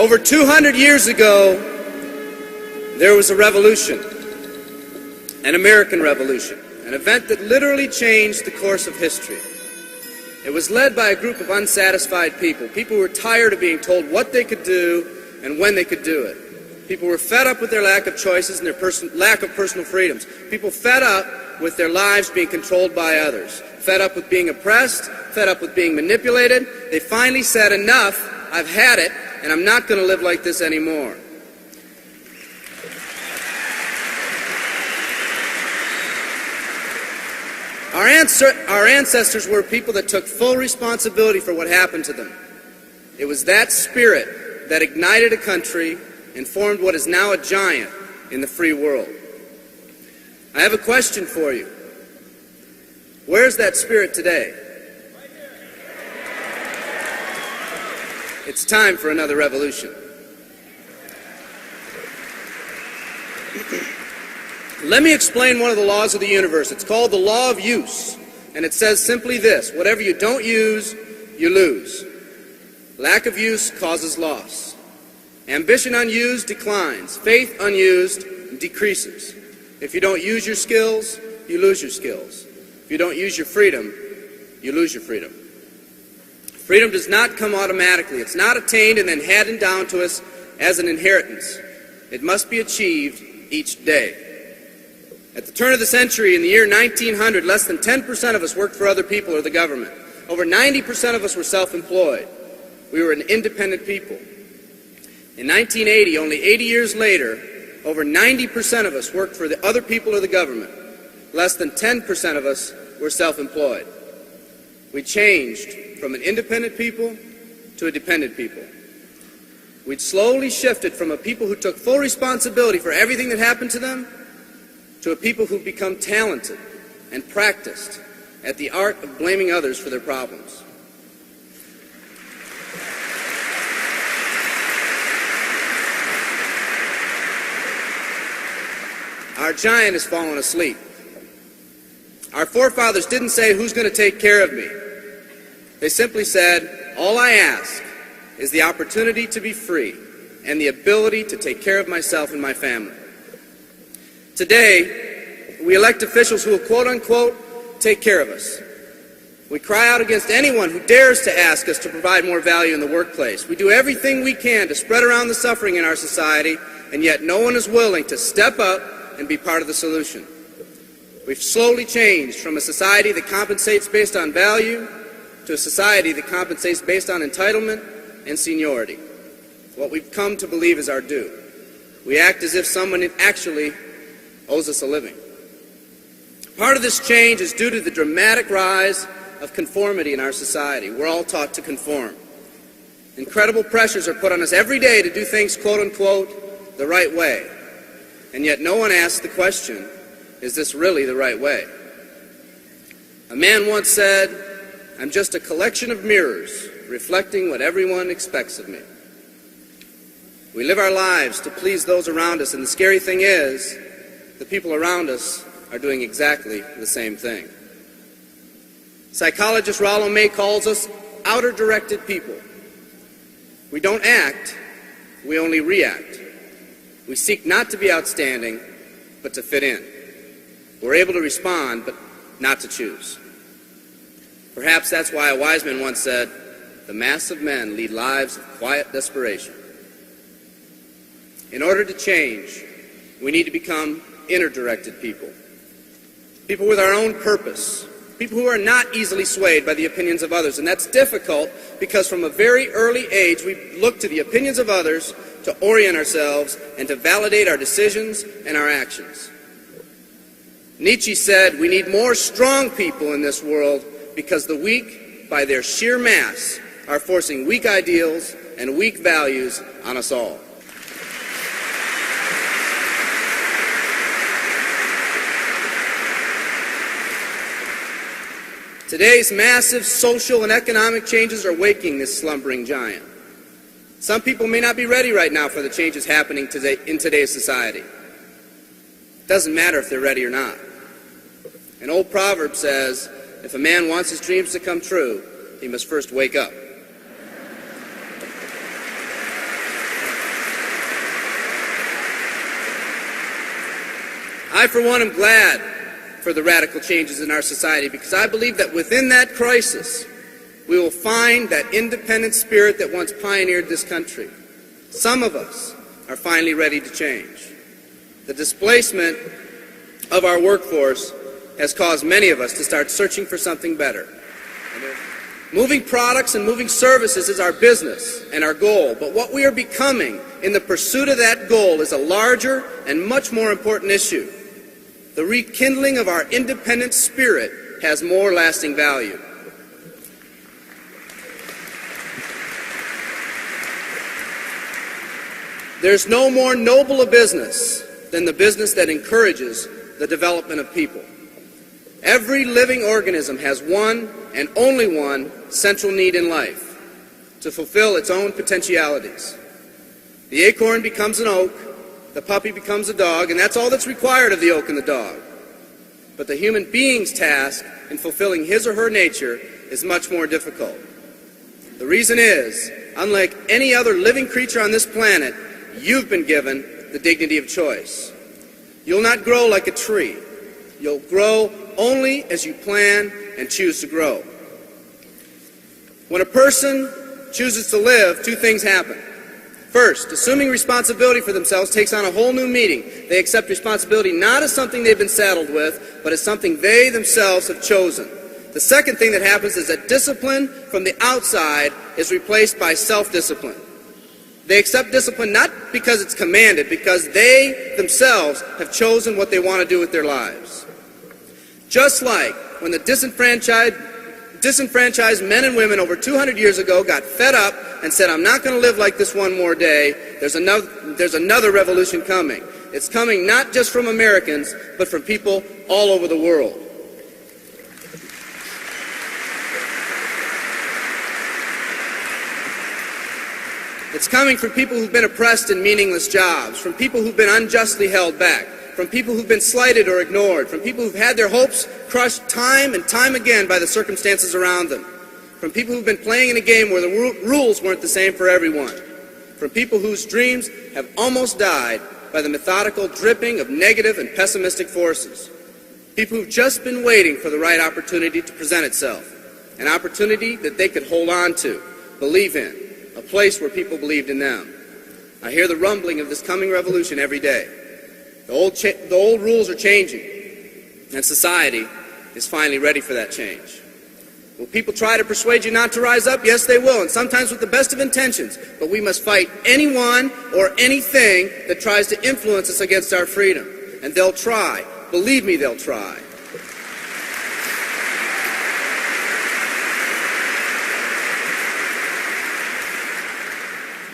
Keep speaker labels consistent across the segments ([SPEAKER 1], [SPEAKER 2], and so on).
[SPEAKER 1] Over 200 years ago, there was a revolution, an American Revolution, an event that literally changed the course of history. It was led by a group of unsatisfied people, people who were tired of being told what they could do and when they could do it. People were fed up with their lack of choices and their lack of personal freedoms. People fed up with their lives being controlled by others, fed up with being oppressed, fed up with being manipulated. They finally said, enough, I've had it, and I'm not going to live like this anymore. Our ancestors were people that took full responsibility for what happened to them. It was that spirit that ignited a country and formed what is now a giant in the free world. I have a question for you. Where's that spirit today? It's time for another revolution. Let me explain one of the laws of the universe. It's called the law of use, and it says simply this: whatever you don't use, you lose. Lack of use causes loss. Ambition unused declines. Faith unused decreases. If you don't use your skills, you lose your skills. If you don't use your freedom, you lose your freedom. Freedom does not come automatically. It's not attained and then handed down to us as an inheritance. It must be achieved each day. At the turn of the century, in the year 1900, less than 10% of us worked for other people or the government. Over 90% of us were self-employed. We were an independent people. In 1980, only 80 years later, over 90% of us worked for the other people or the government. Less than 10% of us were self-employed. We changed from an independent people to a dependent people. We'd slowly shifted from a people who took full responsibility for everything that happened to them to a people who've become talented and practiced at the art of blaming others for their problems. Our giant has fallen asleep. Our forefathers didn't say, who's going to take care of me? They simply said, all I ask is the opportunity to be free and the ability to take care of myself and my family. Today, we elect officials who will, quote-unquote, take care of us. We cry out against anyone who dares to ask us to provide more value in the workplace. We do everything we can to spread around the suffering in our society, and yet no one is willing to step up and be part of the solution. We've slowly changed from a society that compensates based on value to a society that compensates based on entitlement and seniority. What we've come to believe is our due. We act as if someone actually owes us a living. Part of this change is due to the dramatic rise of conformity in our society. We're all taught to conform. Incredible pressures are put on us every day to do things, quote-unquote, the right way. And yet no one asks the question, is this really the right way? A man once said, I'm just a collection of mirrors reflecting what everyone expects of me. We live our lives to please those around us, and the scary thing is, the people around us are doing exactly the same thing. Psychologist Rollo May calls us outer-directed people. We don't act, we only react. We seek not to be outstanding, but to fit in. We're able to respond, but not to choose. Perhaps that's why a wise man once said, the mass of men lead lives of quiet desperation. In order to change, we need to become inner-directed people. People with our own purpose. People who are not easily swayed by the opinions of others. And that's difficult because from a very early age, we look to the opinions of others to orient ourselves and to validate our decisions and our actions. Nietzsche said, we need more strong people in this world because the weak, by their sheer mass, are forcing weak ideals and weak values on us all. Today's massive social and economic changes are waking this slumbering giant. Some people may not be ready right now for the changes happening today in today's society. It doesn't matter if they're ready or not. An old proverb says, if a man wants his dreams to come true, he must first wake up. I, for one, am glad for the radical changes in our society because I believe that within that crisis, we will find that independent spirit that once pioneered this country. Some of us are finally ready to change. The displacement of our workforce has caused many of us to start searching for something better. Moving products and moving services is our business and our goal, but what we are becoming in the pursuit of that goal is a larger and much more important issue. The rekindling of our independent spirit has more lasting value. There's no more noble a business than the business that encourages the development of people. Every living organism has one and only one central need in life: to fulfill its own potentialities. The acorn becomes an oak, the puppy becomes a dog, and that's all that's required of the oak and the dog. But the human being's task in fulfilling his or her nature is much more difficult. The reason is, unlike any other living creature on this planet, you've been given the dignity of choice. You'll not grow like a tree. You'll grow only as you plan and choose to grow. When a person chooses to live, two things happen. First, assuming responsibility for themselves takes on a whole new meaning. They accept responsibility not as something they've been saddled with, but as something they themselves have chosen. The second thing that happens is that discipline from the outside is replaced by self-discipline. They accept discipline not because it's commanded, because they themselves have chosen what they want to do with their lives. Just like when the disenfranchised men and women over 200 years ago got fed up and said, I'm not going to live like this one more day, there's another revolution coming. It's coming not just from Americans, but from people all over the world. It's coming from people who've been oppressed in meaningless jobs, from people who've been unjustly held back, from people who've been slighted or ignored, from people who've had their hopes crushed time and time again by the circumstances around them, from people who've been playing in a game where the rules weren't the same for everyone, from people whose dreams have almost died by the methodical dripping of negative and pessimistic forces, people who've just been waiting for the right opportunity to present itself, an opportunity that they could hold on to, believe in, a place where people believed in them. I hear the rumbling of this coming revolution every day. The old rules are changing, and society is finally ready for that change. Will people try to persuade you not to rise up? Yes, they will, and sometimes with the best of intentions. But we must fight anyone or anything that tries to influence us against our freedom. And they'll try. Believe me, they'll try.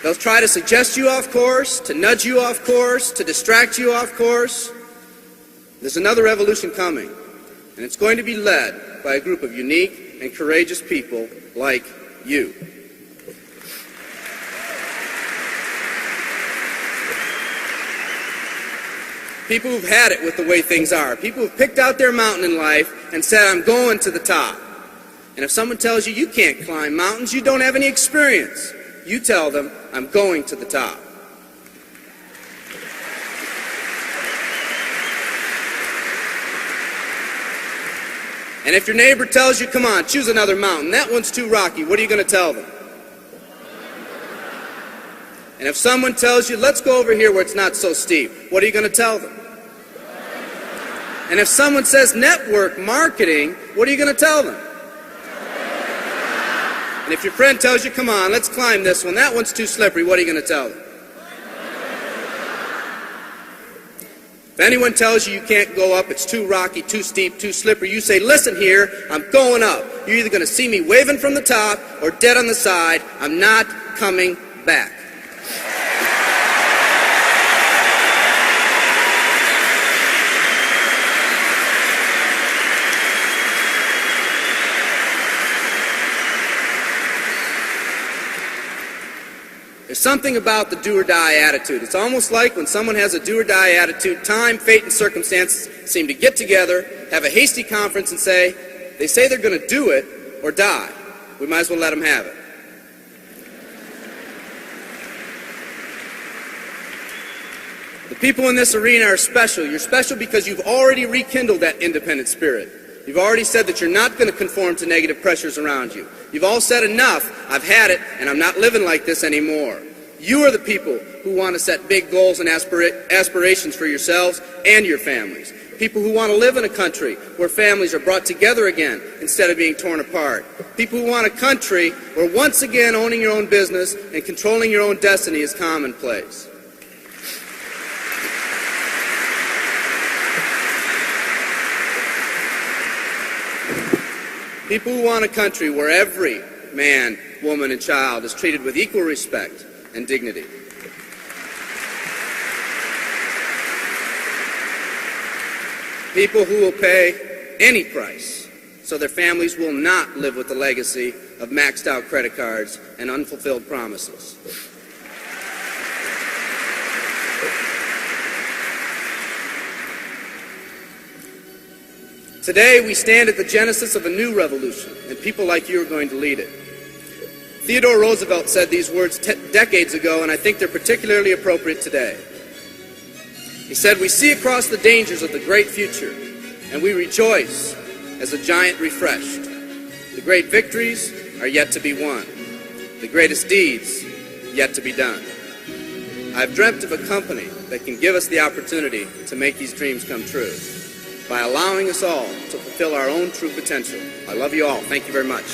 [SPEAKER 1] They'll try to suggest you off course, to nudge you off course, to distract you off course. There's another revolution coming, and it's going to be led by a group of unique and courageous people like you. People who've had it with the way things are. People who've picked out their mountain in life and said, I'm going to the top. And if someone tells you you can't climb mountains, you don't have any experience. You tell them, I'm going to the top. And if your neighbor tells you, come on, choose another mountain, that one's too rocky, what are you going to tell them? And if someone tells you, let's go over here where it's not so steep, what are you going to tell them? And if someone says network marketing, what are you going to tell them? And if your friend tells you, come on, let's climb this one, that one's too slippery, what are you going to tell them? If anyone tells you you can't go up, it's too rocky, too steep, too slippery, you say, listen here, I'm going up. You're either going to see me waving from the top or dead on the side. I'm not coming back. There's something about the do-or-die attitude. It's almost like when someone has a do-or-die attitude, time, fate, and circumstances seem to get together, have a hasty conference, and say, they say they're going to do it or die. We might as well let them have it. The People in this arena are special. You're special because you've already rekindled that independent spirit. You've already said that you're not going to conform to negative pressures around you. You've all said enough, I've had it, and I'm not living like this anymore. You are the people who want to set big goals and aspirations for yourselves and your families. People who want to live in a country where families are brought together again instead of being torn apart. People who want a country where once again owning your own business and controlling your own destiny is commonplace. People who want a country where every man, woman, and child is treated with equal respect and dignity. People who will pay any price so their families will not live with the legacy of maxed out credit cards and unfulfilled promises. Today, we stand at the genesis of a new revolution, and people like you are going to lead it. Theodore Roosevelt said these words decades ago, and I think they're particularly appropriate today. He said, "We see across the dangers of the great future, and we rejoice as a giant refreshed. The great victories are yet to be won, the greatest deeds yet to be done. I've dreamt of a company that can give us the opportunity to make these dreams come true by allowing us all to fulfill our own true potential. I love you all. Thank you very much."